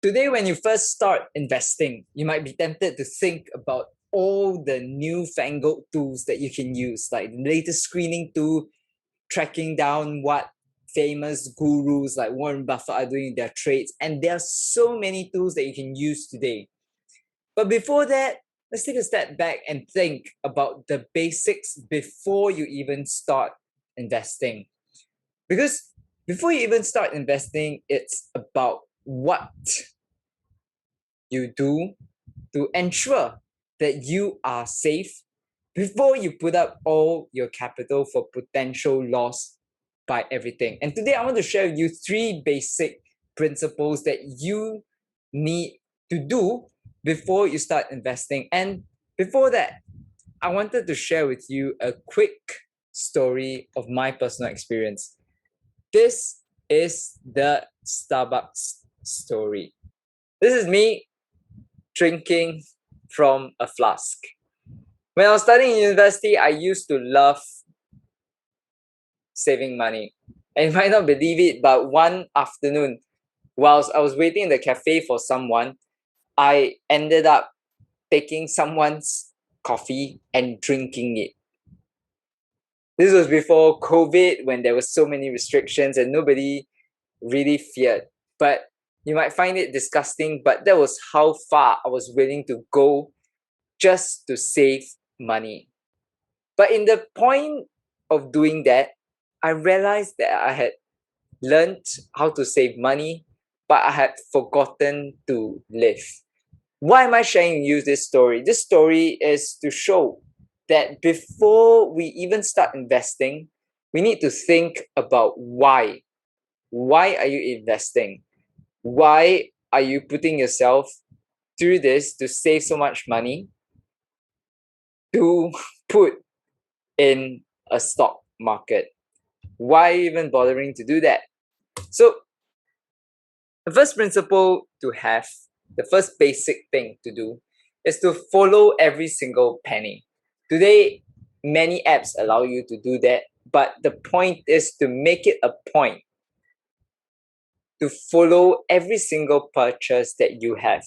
Today, when you first start investing, you might be tempted to think about all the newfangled tools that you can use, like the latest screening tool, tracking down what famous gurus like Warren Buffett are doing in their trades. And there are so many tools that you can use today. But before that, let's take a step back and think about the basics before you even start investing. Because before you even start investing, it's about what you do to ensure that you are safe before you put up all your capital for potential loss by everything. And today I want to share with you 3 basic principles that you need to do before you start investing. And before that, I wanted to share with you a quick story of my personal experience. This is the Starbucks story. This is me drinking from a flask. When I was studying in university, I used to love saving money. And you might not believe it, but one afternoon, whilst I was waiting in the cafe for someone, I ended up taking someone's coffee and drinking it. This was before COVID, when there were so many restrictions and nobody really feared. But you might find it disgusting, but that was how far I was willing to go just to save money. But in the point of doing that, I realized that I had learned how to save money, but I had forgotten to live. Why am I sharing with you this story? This story is to show that before we even start investing, we need to think about why. Why are you investing? Why are you putting yourself through this to save so much money to put in a stock market? Why even bothering to do that? So, the first principle to have, the first basic thing to do, is to follow every single penny. Today, many apps allow you to do that, but the point is to make it a point to follow every single purchase that you have.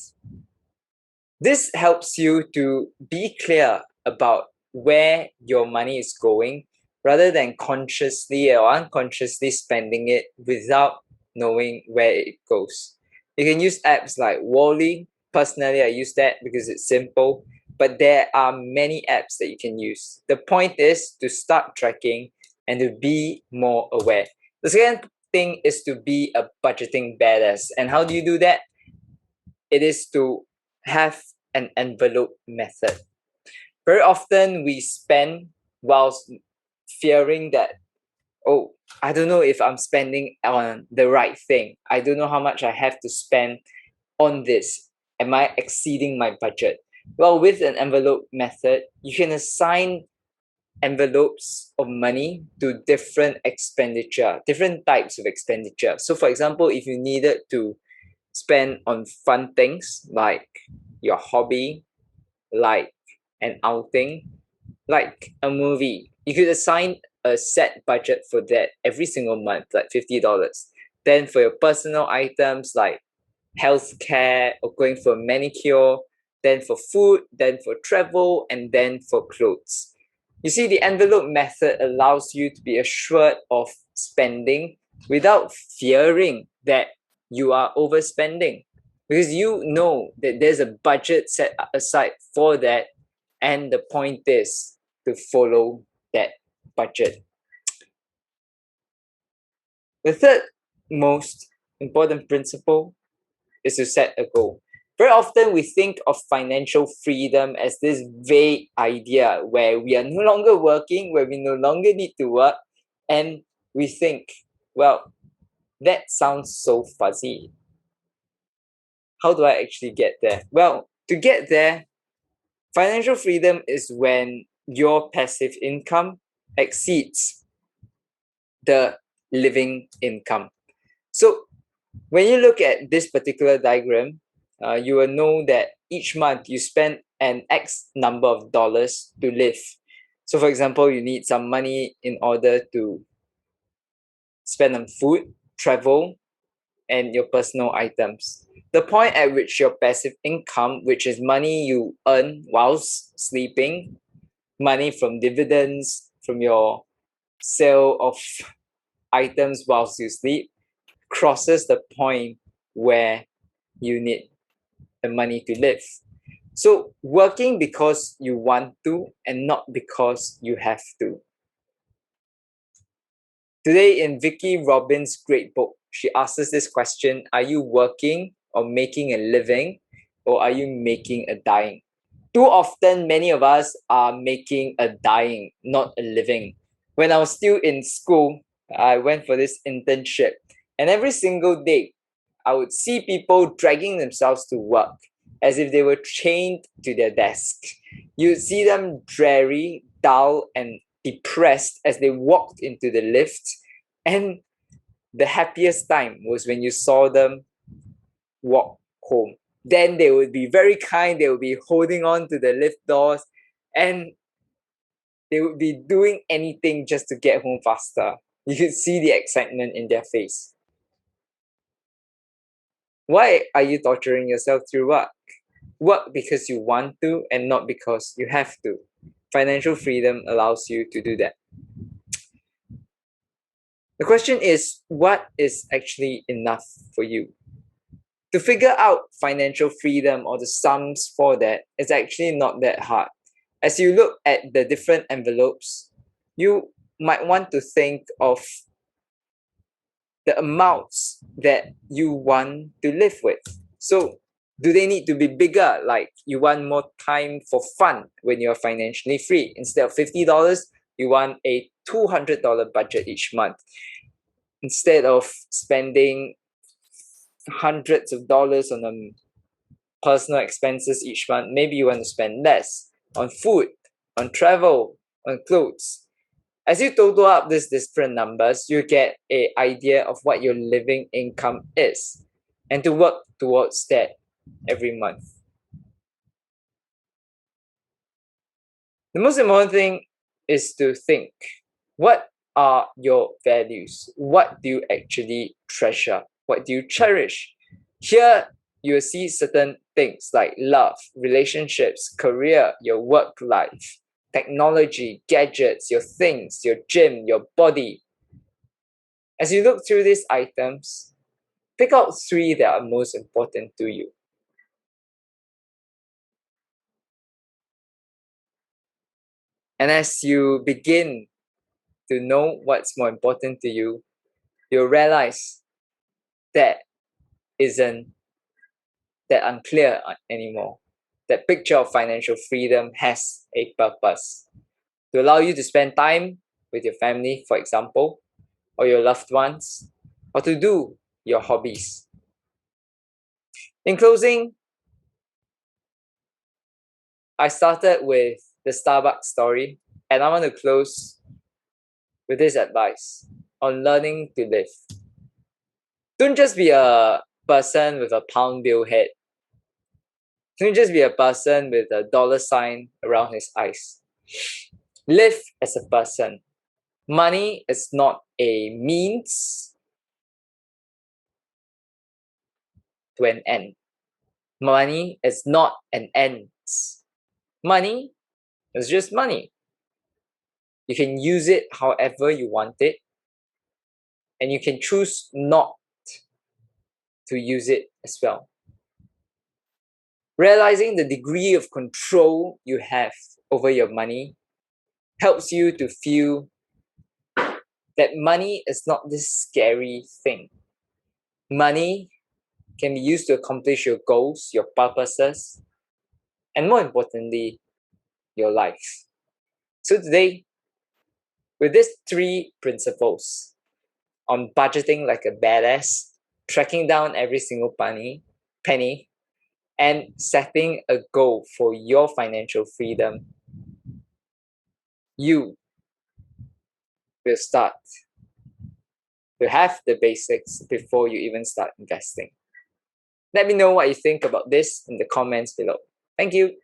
This helps you to be clear about where your money is going rather than consciously or unconsciously spending it without knowing where it goes. You can use apps like Wally. Personally, I use that because it's simple, but there are many apps that you can use. The point is to start tracking and to be more aware. The second thing is to be a budgeting badass. And how do you do that? It is to have an envelope method. Very often we spend whilst fearing that, oh, I don't know if I'm spending on the right thing. I don't know how much I have to spend on this. Am I exceeding my budget? Well, with an envelope method, you can assign envelopes of money to different expenditure, different types of expenditure. So, for example, if you needed to spend on fun things like your hobby, like an outing, like a movie, you could assign a set budget for that every single month, like $50. Then for your personal items like healthcare or going for a manicure, then for food, then for travel, and then for clothes. You see, the envelope method allows you to be assured of spending without fearing that you are overspending, because you know that there's a budget set aside for that, and the point is to follow that budget. The third most important principle is to set a goal. Very often we think of financial freedom as this vague idea where we are no longer working, where we no longer need to work, and we think, well, that sounds so fuzzy. How do I actually get there? Well, to get there, financial freedom is when your passive income exceeds the living income. So when you look at this particular diagram, you will know that each month you spend an X number of dollars to live. So for example, you need some money in order to spend on food, travel, and your personal items. the point at which your passive income, which is money you earn whilst sleeping, money from dividends, from your sale of items whilst you sleep, crosses the point where you need the money to live. So working because you want to and not because you have to. Today in Vicki Robbins' great book, she asks us this question: are you working or making a living, or are you making a dying? Too often, many of us are making a dying, not a living. When I was still in school, I went for this internship, and every single day, I would see people dragging themselves to work as if they were chained to their desk. You'd see them dreary, dull, and depressed as they walked into the lift. And the happiest time was when you saw them walk home. Then they would be very kind, they would be holding on to the lift doors, and they would be doing anything just to get home faster. You could see the excitement in their face. Why are you torturing yourself through work? Work because you want to and not because you have to. Financial freedom allows you to do that. The question is, what is actually enough for you? To figure out financial freedom or the sums for that is actually not that hard. As you look at the different envelopes, you might want to think of the amounts that you want to live with. So, do they need to be bigger? Like you want more time for fun when you're financially free. Instead of $50, you want a $200 budget each month. Instead of spending hundreds of dollars on personal expenses each month, maybe you want to spend less on food, on travel, on clothes. As you total up these different numbers, you get an idea of what your living income is and to work towards that every month. The most important thing is to think, what are your values? What do you actually treasure? What do you cherish? Here, you will see certain things like love, relationships, career, your work life, technology, gadgets, your things, your gym, your body. As you look through these items, pick out 3 that are most important to you. And as you begin to know what's more important to you, you'll realize that isn't that unclear anymore. That picture of financial freedom has a purpose to allow you to spend time with your family, for example, or your loved ones, or to do your hobbies. In closing, I started with the Starbucks story, and I want to close with this advice on learning to live. Don't just be a person with a pound bill head. Don't just be a person with a dollar sign around his eyes. Live as a person. Money is not a means to an end. Money is not an end. Money is just money. You can use it however you want it, and you can choose not to use it as well. Realizing the degree of control you have over your money helps you to feel that money is not this scary thing. Money can be used to accomplish your goals, your purposes, and more importantly, your life. So today, with these 3 principles on budgeting like a badass, tracking down every single penny, and setting a goal for your financial freedom, you will start to have the basics before you even start investing. Let me know what you think about this in the comments below. Thank you.